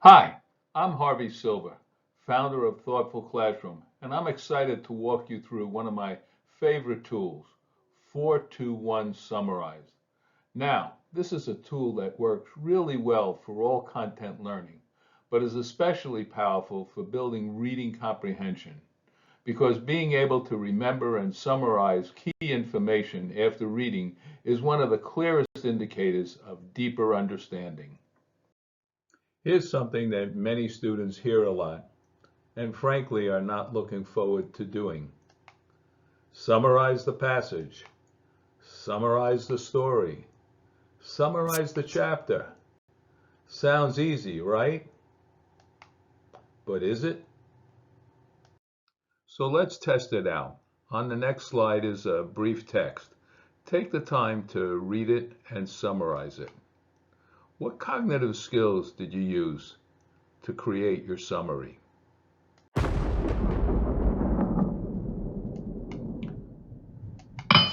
Hi, I'm Harvey Silver, founder of Thoughtful Classroom, and I'm excited to walk you through one of my favorite tools, 421 Summarize. Now, this is a tool that works really well for all content learning, but is especially powerful for building reading comprehension because being able to remember and summarize key information after reading is one of the clearest indicators of deeper understanding. Here's something that many students hear a lot and frankly are not looking forward to doing. Summarize the passage, summarize the story, summarize the chapter. Sounds easy, right? But is it? So let's test it out. On the next slide is a brief text. Take the time to read it and summarize it. What cognitive skills did you use to create your summary?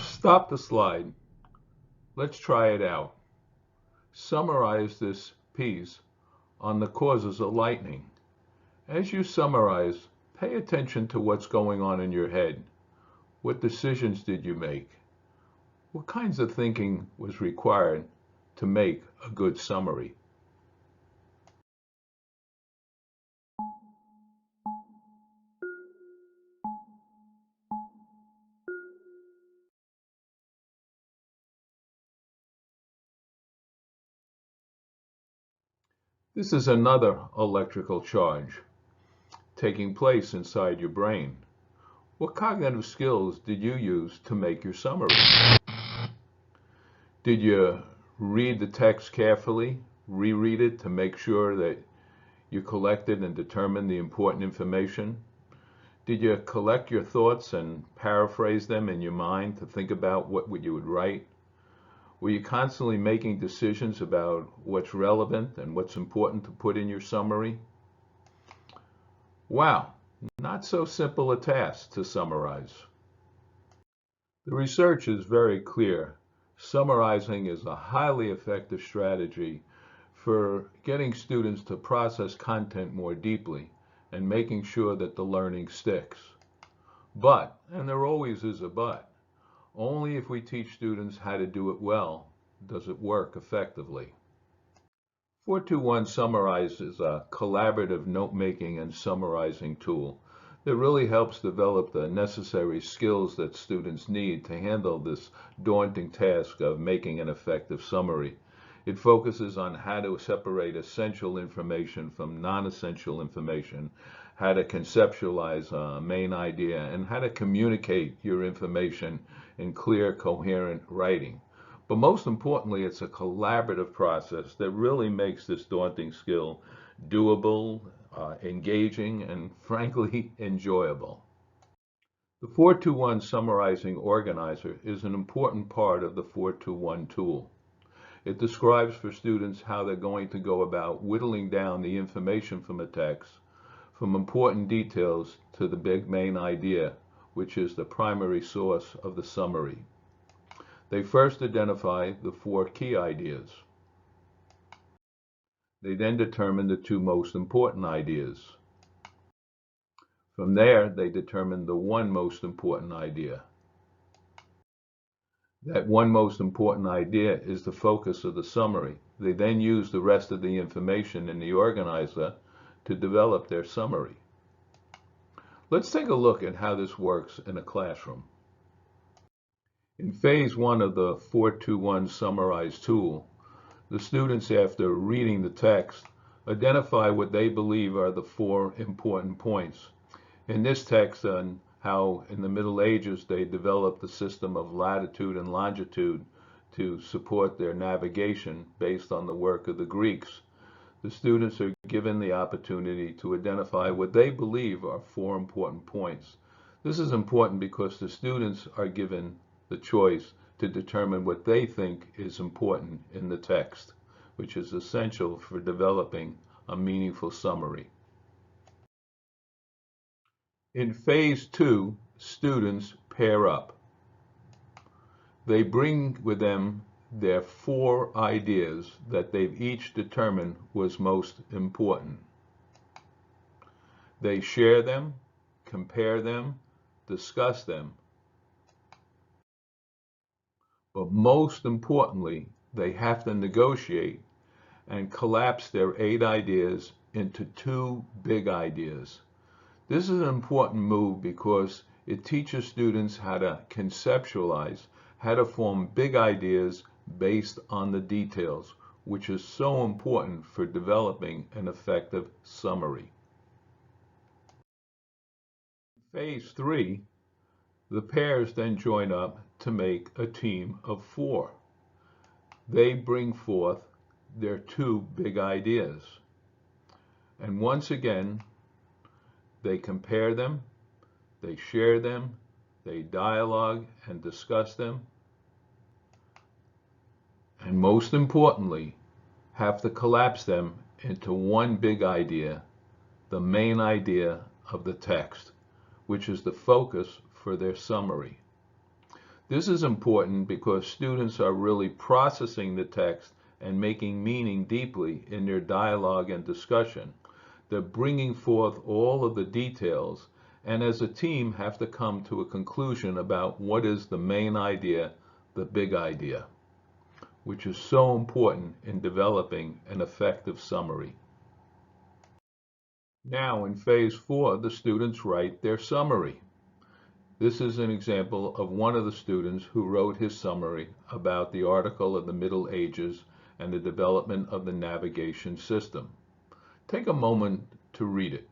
Stop the slide. Let's try it out. Summarize this piece on the causes of lightning. As you summarize, pay attention to what's going on in your head. What decisions did you make? What kinds of thinking was required to make a good summary? This is another electrical charge taking place inside your brain. What cognitive skills did you use to make your summary? Did you read the text carefully, reread it to make sure that you collected and determined the important information? Did you collect your thoughts and paraphrase them in your mind to think about what you would write? Were you constantly making decisions about what's relevant and what's important to put in your summary? Wow, not so simple a task to summarize. The research is very clear. Summarizing is a highly effective strategy for getting students to process content more deeply and making sure that the learning sticks. But, and there always is a but, only if we teach students how to do it well does it work effectively. 421 Summarize is a collaborative note-making and summarizing tool that really helps develop the necessary skills that students need to handle this daunting task of making an effective summary. It focuses on how to separate essential information from non-essential information, how to conceptualize a main idea, and how to communicate your information in clear, coherent writing. But most importantly, it's a collaborative process that really makes this daunting skill doable, engaging, and frankly, enjoyable. The 421 Summarizing Organizer is an important part of the 421 tool. It describes for students how they're going to go about whittling down the information from a text, from important details to the big main idea, which is the primary source of the summary. They first identify the four key ideas. They then determine the two most important ideas. From there, they determine the one most important idea. That one most important idea is the focus of the summary. They then use the rest of the information in the organizer to develop their summary. Let's take a look at how this works in a classroom. In phase one of the 421 Summarize tool, the students, after reading the text, identify what they believe are the four important points. In this text, on how in the Middle Ages they developed the system of latitude and longitude to support their navigation based on the work of the Greeks, the students are given the opportunity to identify what they believe are four important points. This is important because the students are given the choice to determine what they think is important in the text, which is essential for developing a meaningful summary. In phase two, students pair up. They bring with them their 4 ideas that they've each determined was most important. They share them, compare them, discuss them, but most importantly, they have to negotiate and collapse their 8 ideas into 2 big ideas. This is an important move because it teaches students how to conceptualize, how to form big ideas based on the details, which is so important for developing an effective summary. Phase 3, the pairs then join up to make a team of 4. They bring forth their 2 big ideas. And once again, they compare them, they share them, they dialogue and discuss them, and most importantly, have to collapse them into one big idea, the main idea of the text, which is the focus for their summary. This is important because students are really processing the text and making meaning deeply in their dialogue and discussion. They're bringing forth all of the details, and as a team have to come to a conclusion about what is the main idea, the big idea, which is so important in developing an effective summary. Now in phase 4, the students write their summary. This is an example of one of the students who wrote his summary about the article of the Middle Ages and the development of the navigation system. Take a moment to read it.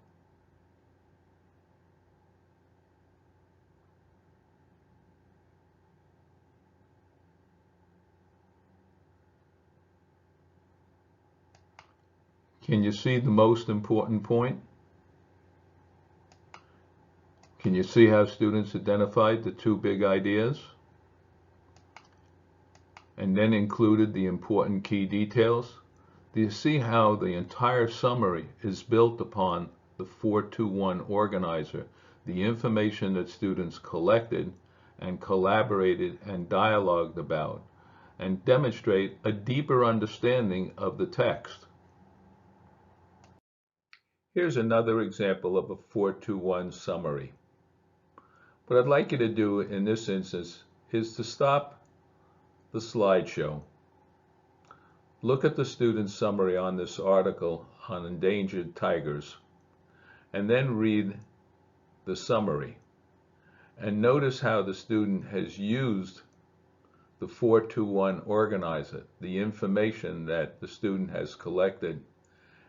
Can you see the most important point? Can you see how students identified the 2 big ideas and then included the important key details? Do you see how the entire summary is built upon the 4-2-1 organizer, the information that students collected and collaborated and dialogued about, and demonstrate a deeper understanding of the text? Here's another example of a 4-2-1 summary. What I'd like you to do in this instance is to stop the slideshow, look at the student's summary on this article on endangered tigers, and then read the summary. And notice how the student has used the 4-2-1 organizer, the information that the student has collected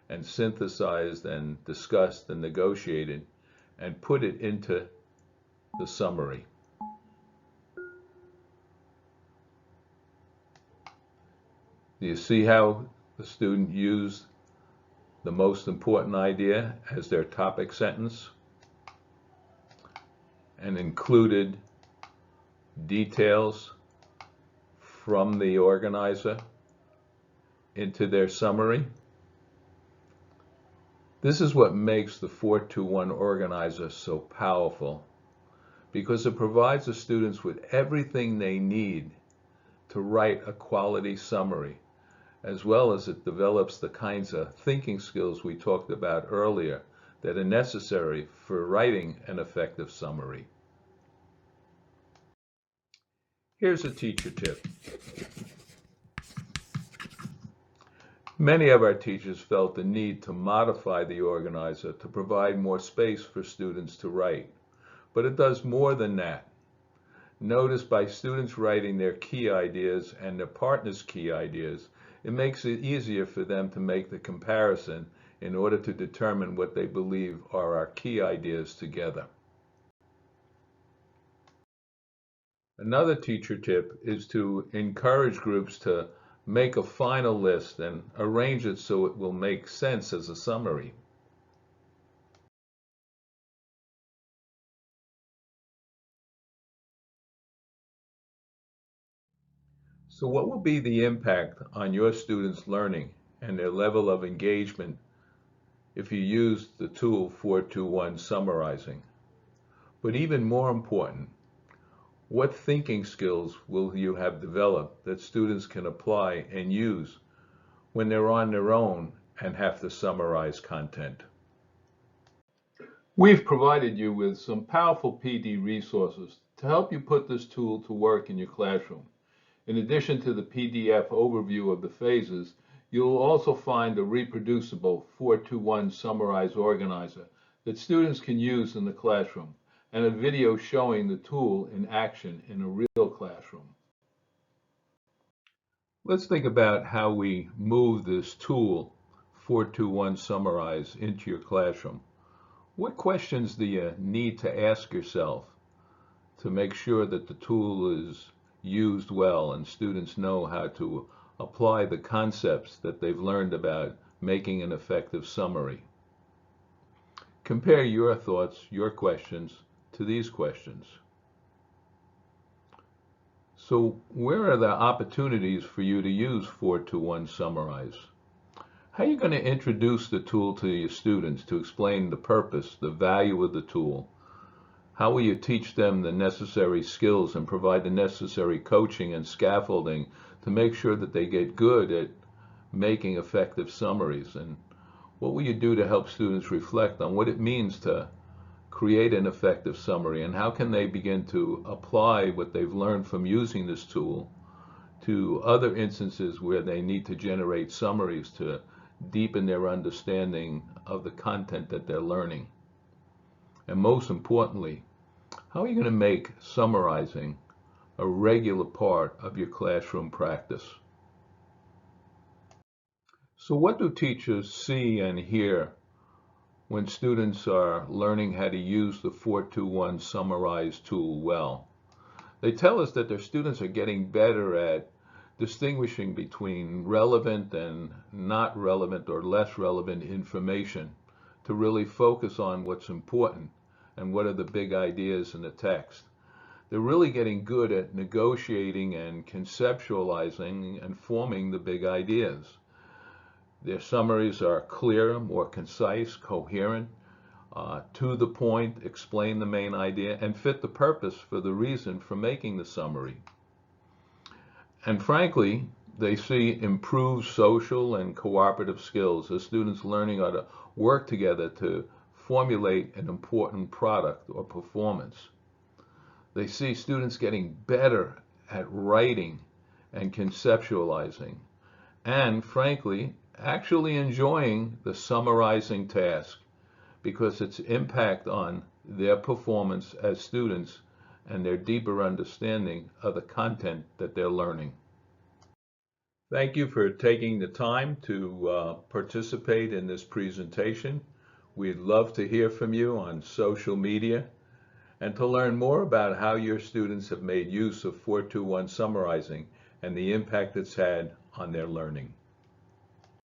and synthesized and discussed and negotiated, and put it into the summary. Do you see how the student used the most important idea as their topic sentence and included details from the organizer into their summary? This is what makes the 4-2-1 organizer so powerful, because it provides the students with everything they need to write a quality summary, as well as it develops the kinds of thinking skills we talked about earlier that are necessary for writing an effective summary. Here's a teacher tip. Many of our teachers felt the need to modify the organizer to provide more space for students to write, but it does more than that. Notice by students writing their key ideas and their partner's key ideas, it makes it easier for them to make the comparison in order to determine what they believe are our key ideas together. Another teacher tip is to encourage groups to make a final list and arrange it so it will make sense as a summary. So what will be the impact on your students' learning and their level of engagement if you use the tool 4-2-1 summarizing? But even more important, What thinking skills will you have developed that students can apply and use when they're on their own and have to summarize content? We've provided you with some powerful PD resources to help you put this tool to work in your classroom. In addition to the PDF overview of the phases, you'll also find a reproducible 4-2-1 summarize organizer that students can use in the classroom, and a video showing the tool in action in a real classroom. Let's think about how we move this tool, 4-2-1 summarize, into your classroom. What questions do you need to ask yourself to make sure that the tool is used well and students know how to apply the concepts that they've learned about making an effective summary? Compare your thoughts, your questions, to these questions. So where are the opportunities for you to use 4-2-1 summarize? How are you going to introduce the tool to your students to explain the purpose, the value of the tool? How will you teach them the necessary skills and provide the necessary coaching and scaffolding to make sure that they get good at making effective summaries? And what will you do to help students reflect on what it means to create an effective summary, and how can they begin to apply what they've learned from using this tool to other instances where they need to generate summaries to deepen their understanding of the content that they're learning? And most importantly, how are you going to make summarizing a regular part of your classroom practice? So what do teachers see and hear when students are learning how to use the 4-2-1 summarize tool well? They tell us that their students are getting better at distinguishing between relevant and not relevant or less relevant information to really focus on what's important and what are the big ideas in the text. They're really getting good at negotiating and conceptualizing and forming the big ideas. Their summaries are clear, more concise, coherent, to the point, explain the main idea, and fit the purpose for the reason for making the summary. And frankly, they see improved social and cooperative skills as students learning how to work together to formulate an important product or performance. They see students getting better at writing and conceptualizing, and frankly, actually enjoying the summarizing task because its impact on their performance as students and their deeper understanding of the content that they're learning. Thank you for taking the time to participate in this presentation. We'd love to hear from you on social media and to learn more about how your students have made use of 4-2-1 summarizing and the impact it's had on their learning.